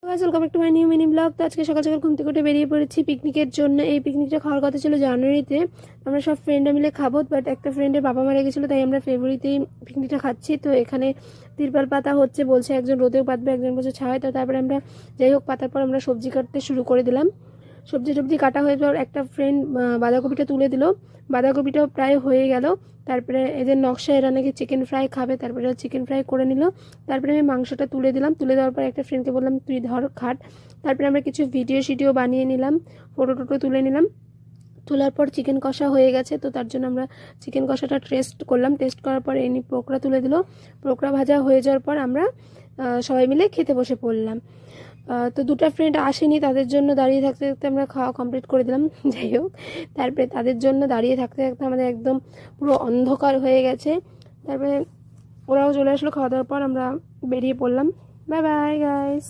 Welcome back to my new mini blog. তো আজকে সকাল সকাল ঘুম থেকে উঠে বেরিয়ে পড়েছি পিকনিকের জন্য। এই পিকনিকটা খাওয়ার কথা ছিল জানুয়ারিতে, আমরা সব ফ্রেন্ডরা মিলে খাবো, বাট একটা ফ্রেন্ডের বাবা মারা গেছিলো, তাই আমরা ফেব্রুয়ারিতেই পিকনিকটা খাচ্ছি। তো এখানে তিরপাল পাতা হচ্ছে, বলছে একজন রোদেও পাতবে, একজন বলছে ছায়। তো তারপরে আমরা যাই হোক পাতার পর আমরা সবজি কাটতে শুরু করে দিলাম। সবজি কাটা হয়ে যাওয়ার একটা ফ্রেন্ড বাঁধাকপিটা তুলে দিল, বাঁধাকপিটাও প্রায় হয়ে গেল। তারপরে এদের নকশা, এরা নাকি চিকেন ফ্রাই খাবে, তারপরে চিকেন ফ্রাই করে নিল। তারপরে আমি মাংসটা তুলে দিলাম, তুলে দেওয়ার পর একটা ফ্রেন্ডকে বললাম তুই ধর খাট। তারপরে আমরা কিছু ভিডিও বানিয়ে নিলাম, ফটো টোটো তুলে নিলাম। তোলার পর চিকেন কষা হয়ে গেছে, তো তার জন্য আমরা চিকেন কষাটা টেস্ট করলাম। টেস্ট করার পর এনি পোকরা তুলে দিল। পোকরা ভাজা হয়ে যাওয়ার পর আমরা সবাই মিলে খেতে বসে পড়লাম। তো দুটো ফ্রেন্ড আসেনি, তাদের জন্য দাঁড়িয়ে থাকতে থাকতে আমরা খাওয়া কমপ্লিট করে দিলাম। যাই হোক, তারপরে তাদের জন্য দাঁড়িয়ে থাকতে থাকতে আমাদের একদম পুরো অন্ধকার হয়ে গেছে। তারপরে ওরাও চলে আসলো, খাওয়া দাওয়ার পর আমরা বেরিয়ে পড়লাম। Bye bye guys.